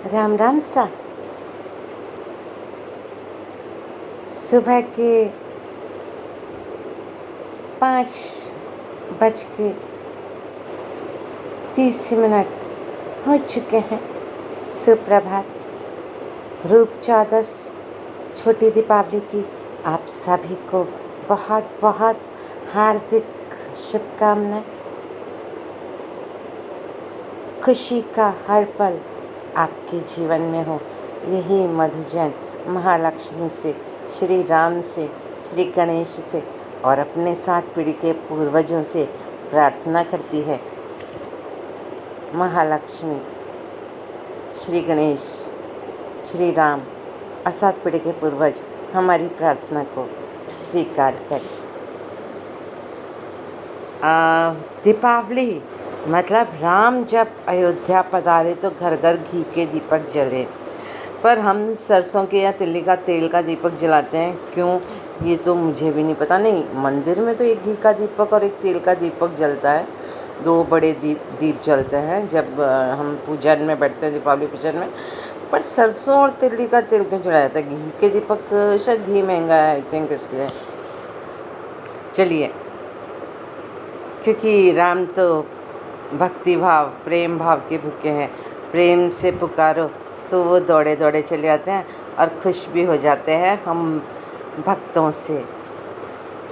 राम राम सा। सुबह के 5:30 हो चुके हैं। सुप्रभात। रूप चौदस छोटी दीपावली की आप सभी को बहुत बहुत हार्दिक शुभकामनाएं। खुशी का हर पल आपके जीवन में हो, यही मधुजैन महालक्ष्मी से, श्री राम से, श्री गणेश से और अपने 7 पीढ़ी के पूर्वजों से प्रार्थना करती है। महालक्ष्मी, श्री गणेश, श्री राम और 7 पीढ़ी के पूर्वज हमारी प्रार्थना को स्वीकार करें। दीपावली मतलब राम जब अयोध्या पधारे तो घर घर घी के दीपक जले, पर हम सरसों के या तिल्ली का तेल का दीपक जलाते हैं क्यों, ये तो मुझे भी नहीं पता। नहीं, मंदिर में तो एक घी का दीपक और एक तेल का दीपक जलता है, 2 बड़े दीप जलते हैं जब हम पूजन में बैठते हैं, दीपावली पूजन में। पर सरसों और तिल्ली का तेल क्यों जलाया जाता है? घी के दीपक, शायद घी महंगा है आई थिंक, इसलिए। चलिए, क्योंकि राम तो भक्ति भाव, प्रेम भाव के भूखे हैं। प्रेम से पुकारो तो वो दौड़े दौड़े चले आते हैं और खुश भी हो जाते हैं हम भक्तों से।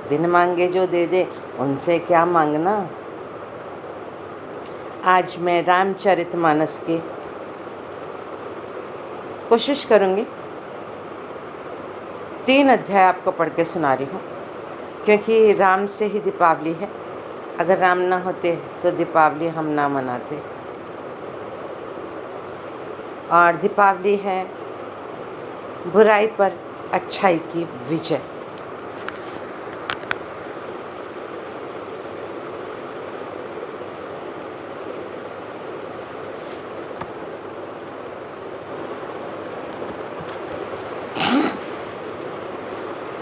बिन मांगे जो दे दे, उनसे क्या मांगना। आज मैं रामचरितमानस की कोशिश करूँगी 3 अध्याय आपको पढ़ के सुना रही हूँ, क्योंकि राम से ही दीपावली है। अगर राम ना होते तो दीपावली हम ना मनाते। और दीपावली है बुराई पर अच्छाई की विजय।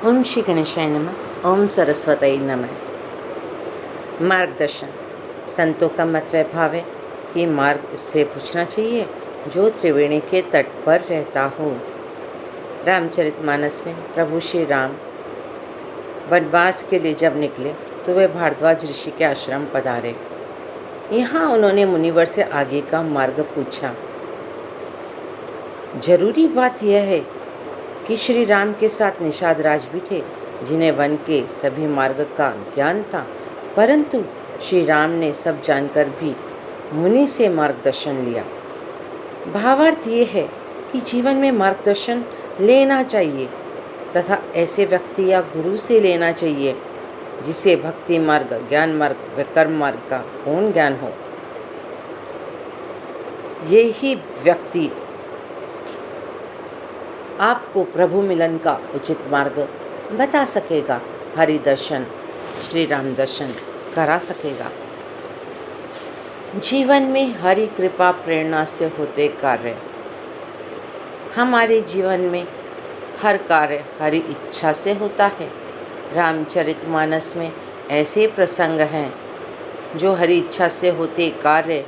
ओम श्री गणेशाय नमः। ओम सरस्वती नमः। मार्गदर्शन। संतों का मत वह भाव है कि मार्ग उससे पूछना चाहिए जो त्रिवेणी के तट पर रहता हो। रामचरितमानस में प्रभु श्री राम वनवास के लिए जब निकले तो वे भारद्वाज ऋषि के आश्रम पधारे। यहाँ उन्होंने मुनिवर से आगे का मार्ग पूछा। जरूरी बात यह है कि श्री राम के साथ निषाद राज भी थे, जिन्हें वन के सभी मार्ग का ज्ञान था, परंतु श्री राम ने सब जानकर भी मुनि से मार्गदर्शन लिया। भावार्थ ये है कि जीवन में मार्गदर्शन लेना चाहिए तथा ऐसे व्यक्ति या गुरु से लेना चाहिए जिसे भक्ति मार्ग, ज्ञान मार्ग व कर्म मार्ग का पूर्ण ज्ञान हो। यही व्यक्ति आपको प्रभु मिलन का उचित मार्ग बता सकेगा, हरि दर्शन, श्री राम दर्शन करा सकेगा। जीवन में हरि कृपा प्रेरणा से होते कार्य। हमारे जीवन में हर कार्य हरि इच्छा से होता है। रामचरितमानस में ऐसे प्रसंग हैं जो हरि इच्छा से होते कार्य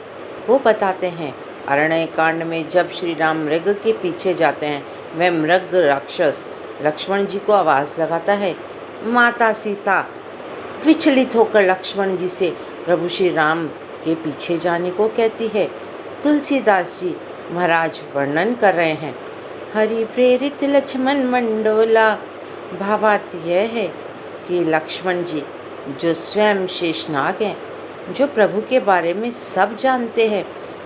वो बताते हैं। अरण्य कांड में जब श्री राम मृग के पीछे जाते हैं, वह मृग राक्षस लक्ष्मण जी को आवाज़ लगाता है। माता सीता विचलित होकर लक्ष्मण जी से प्रभु श्री राम के पीछे जाने को कहती है। तुलसीदास जी महाराज वर्णन कर रहे हैं, हरि प्रेरित लक्ष्मण मंडोला। भावार्थ यह है कि लक्ष्मण जी जो स्वयं शेषनाग हैं, जो प्रभु के बारे में सब जानते हैं,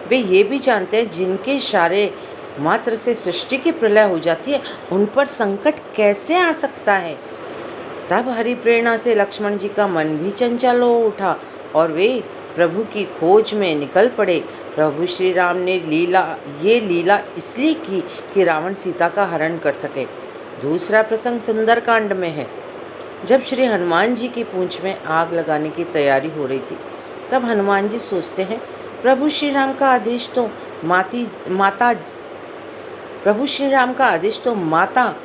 वे ये भी जानते हैं जिनके इशारे मात्र से सृष्टि की प्रलय हो जाती है, उन पर संकट कैसे आ सकता है। तब हरि प्रेरणा से लक्ष्मण जी का मन भी चंचल हो उठा और वे प्रभु की खोज में निकल पड़े। प्रभु श्री राम ने ये लीला इसलिए की कि रावण सीता का हरण कर सके। दूसरा प्रसंग सुंदरकांड में है। जब श्री हनुमान जी की पूंछ में आग लगाने की तैयारी हो रही थी, तब हनुमान जी सोचते हैं, प्रभु श्री राम का आदेश तो माता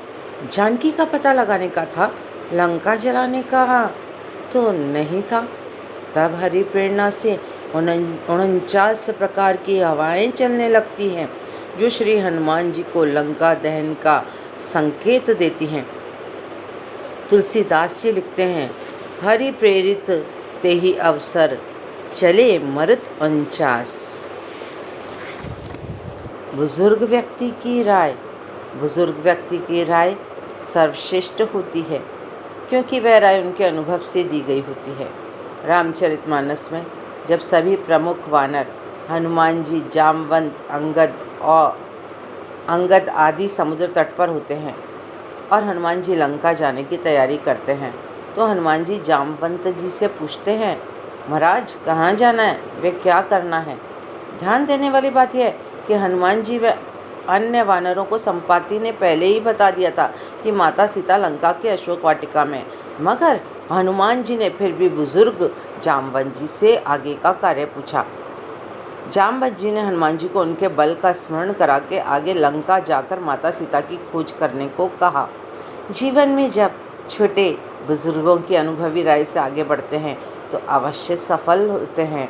जानकी का पता लगाने का था, लंका जलाने का तो नहीं था। तब हरि प्रेरणा से 49 प्रकार की हवाएं चलने लगती हैं। जो श्री हनुमान जी को लंका दहन का संकेत देती हैं। तुलसीदास जी लिखते हैं, हरि प्रेरित ते ही अवसर चले मरुत 49। बुजुर्ग व्यक्ति की राय सर्वश्रेष्ठ होती है, क्योंकि वह राय उनके अनुभव से दी गई होती है। रामचरितमानस में जब सभी प्रमुख वानर हनुमान जी, जामवंत, अंगद आदि समुद्र तट पर होते हैं और हनुमान जी लंका जाने की तैयारी करते हैं, तो हनुमान जी जामवंत जी से पूछते हैं, महाराज कहाँ जाना है, वे क्या करना है। ध्यान देने वाली बात यह है कि हनुमान जी व अन्य वानरों को संपाति ने पहले ही बता दिया था कि माता सीता लंका के अशोक वाटिका में, मगर हनुमान जी ने फिर भी बुजुर्ग जामवंत जी से आगे का कार्य पूछा। जामवंत जी ने हनुमान जी को उनके बल का स्मरण करा के आगे लंका जाकर माता सीता की खोज करने को कहा। जीवन में जब छोटे बुजुर्गों की अनुभवी राय से आगे बढ़ते हैं तो अवश्य सफल होते हैं।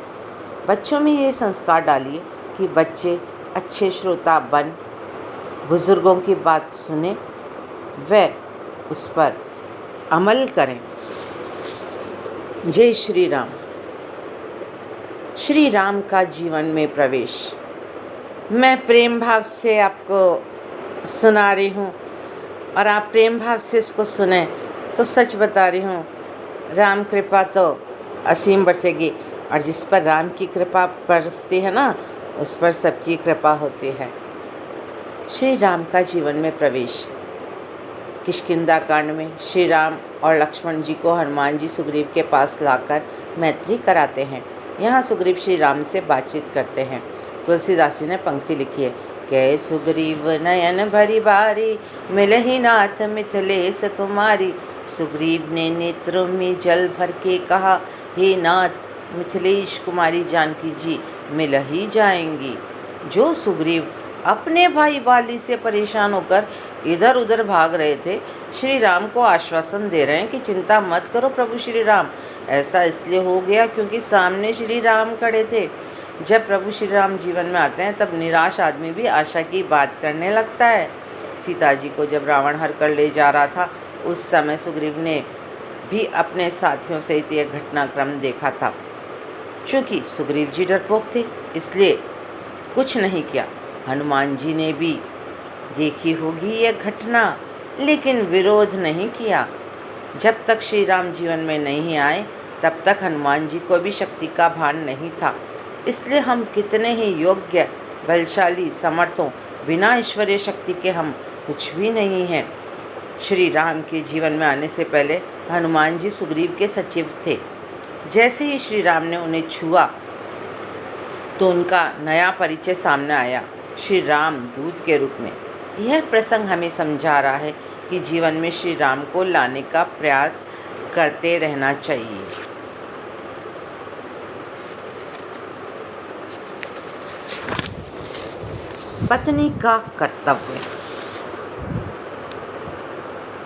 बच्चों में ये संस्कार डालिए कि बच्चे अच्छे श्रोता बन बुजुर्गों की बात सुने व उस पर अमल करें। जय श्री राम। श्री राम का जीवन में प्रवेश मैं प्रेम भाव से आपको सुना रही हूँ और आप प्रेम भाव से इसको सुने तो सच बता रही हूँ, राम कृपा तो असीम बरसेगी, और जिस पर राम की कृपा बरसती है ना, उस पर सबकी कृपा होती है। श्री राम का जीवन में प्रवेश। किष्किंधा कांड में श्री राम और लक्ष्मण जी को हनुमान जी सुग्रीव के पास लाकर मैत्री कराते हैं। यहाँ सुग्रीव श्री राम से बातचीत करते हैं। तुलसीदास जी ने पंक्ति लिखी है, कै सुग्रीव नयन भरी बारी, मिलहि नाथ मिथिलेश कुमारी। सुग्रीव ने नेत्रों में जल भर के कहा, हे नाथ मिथिलेश कुमारी जानकी जी मिल ही जाएंगी। जो सुग्रीव अपने भाई बाली से परेशान होकर इधर उधर भाग रहे थे, श्री राम को आश्वासन दे रहे हैं कि चिंता मत करो प्रभु श्री राम। ऐसा इसलिए हो गया क्योंकि सामने श्री राम खड़े थे। जब प्रभु श्री राम जीवन में आते हैं तब निराश आदमी भी आशा की बात करने लगता है। सीता जी को जब रावण हर कर ले जा रहा था, उस समय सुग्रीव ने भी अपने साथियों सहित यह घटनाक्रम देखा था। चूँकि सुग्रीव जी डरपोक थे इसलिए कुछ नहीं किया। हनुमान जी ने भी देखी होगी यह घटना, लेकिन विरोध नहीं किया। जब तक श्री राम जीवन में नहीं आए तब तक हनुमान जी को भी शक्ति का भान नहीं था। इसलिए हम कितने ही योग्य, बलशाली, समर्थों, बिना ईश्वरीय शक्ति के हम कुछ भी नहीं हैं। श्री राम के जीवन में आने से पहले हनुमान जी सुग्रीव के सचिव थे। जैसे ही श्री राम ने उन्हें छुआ तो उनका नया परिचय सामने आया, श्री राम दूत के रूप में। यह प्रसंग हमें समझा रहा है कि जीवन में श्री राम को लाने का प्रयास करते रहना चाहिए। पत्नी का कर्तव्य।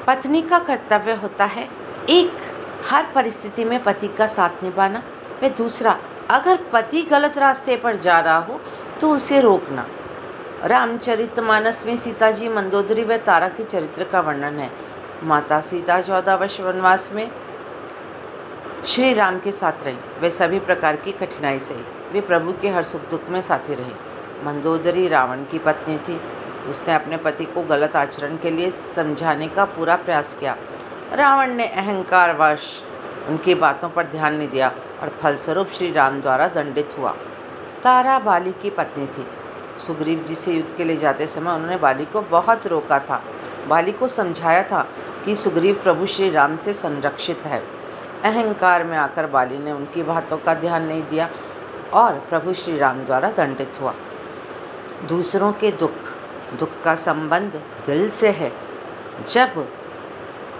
पत्नी का कर्तव्य होता है, एक, हर परिस्थिति में पति का साथ निभाना, व दूसरा, अगर पति गलत रास्ते पर जा रहा हो तो उसे रोकना। रामचरितमानस में सीता जी, मंदोदरी व तारा के चरित्र का वर्णन है। माता सीता 14 वर्ष वनवास में श्री राम के साथ रही। वे सभी प्रकार की कठिनाई सही। वे प्रभु के हर सुख दुख में साथी रही। मंदोदरी रावण की पत्नी थी। उसने अपने पति को गलत आचरण के लिए समझाने का पूरा प्रयास किया। रावण ने अहंकारवश उनकी बातों पर ध्यान नहीं दिया और फलस्वरूप श्री राम द्वारा दंडित हुआ। तारा बाली की पत्नी थी। सुग्रीव जी से युद्ध के लिए जाते समय उन्होंने बाली को बहुत रोका था। बाली को समझाया था कि सुग्रीव प्रभु श्री राम से संरक्षित है। अहंकार में आकर बाली ने उनकी बातों का ध्यान नहीं दिया और प्रभु श्री राम द्वारा दंडित हुआ। दूसरों के दुख का संबंध दिल से है। जब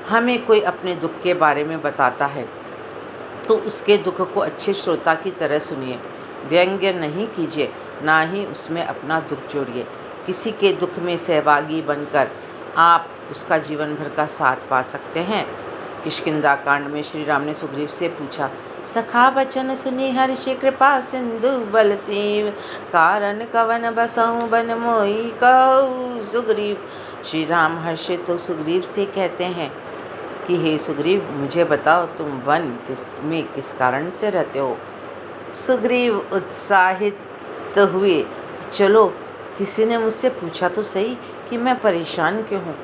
हमें कोई अपने दुख के बारे में बताता है तो उसके दुख को अच्छे श्रोता की तरह सुनिए। व्यंग्य नहीं कीजिए, ना ही उसमें अपना दुख जोड़िए। किसी के दुख में सहभागी बनकर आप उसका जीवन भर का साथ पा सकते हैं। किष्किंधा कांड में श्री राम ने सुग्रीव से पूछा, सखा बचन सुनी हर्ष कृपा सिंधु बल सीव, कारण कवन बसहु बन मोई कहु सुग्रीव। श्री राम हर्षित तो सुग्रीव से कहते हैं कि हे सुग्रीव, मुझे बताओ तुम वन में किस कारण से रहते हो। सुग्रीव उत्साहित हुए, चलो किसी ने मुझसे पूछा तो सही कि मैं परेशान क्यों हूँ।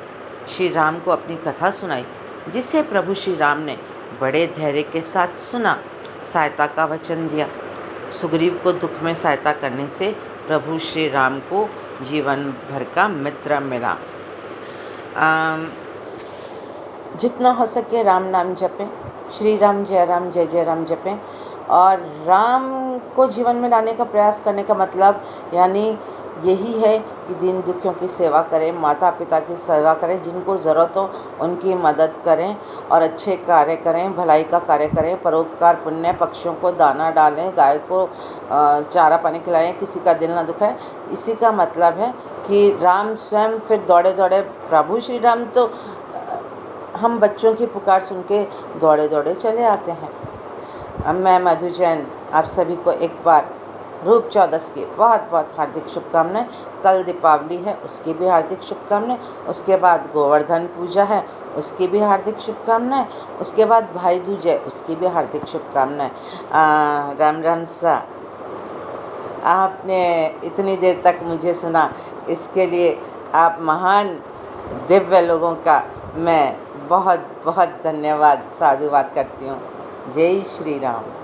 श्री राम को अपनी कथा सुनाई, जिसे प्रभु श्री राम ने बड़े धैर्य के साथ सुना, सहायता का वचन दिया। सुग्रीव को दुख में सहायता करने से प्रभु श्री राम को जीवन भर का मित्र मिला। जितना हो सके राम नाम जपें, श्री राम जय जय राम जपें और राम को जीवन में लाने का प्रयास करने का मतलब यानी यही है कि दीन दुखियों की सेवा करें, माता पिता की सेवा करें, जिनको ज़रूरत हो उनकी मदद करें और अच्छे कार्य करें, भलाई का कार्य करें, परोपकार पुण्य, पक्षियों को दाना डालें, गाय को चारा पानी खिलाएं, किसी का दिल ना दुखाए। इसी का मतलब है कि राम स्वयं फिर दौड़े दौड़े, प्रभु श्री राम तो हम बच्चों की पुकार सुन के दौड़े दौड़े चले आते हैं। अब मैं मधु जैन आप सभी को एक बार रूप चौदस की बहुत बहुत हार्दिक शुभकामनाएं। कल दीपावली है, उसकी भी हार्दिक शुभकामनाएं। उसके बाद गोवर्धन पूजा है, उसकी भी हार्दिक शुभकामनाएं। उसके बाद भाई दूज है, उसकी भी हार्दिक शुभकामनाएं। राम राम सा। आपने इतनी देर तक मुझे सुना, इसके लिए आप महान दिव्य लोगों का मैं बहुत बहुत धन्यवाद साधुवाद करती हूँ। जय श्री राम।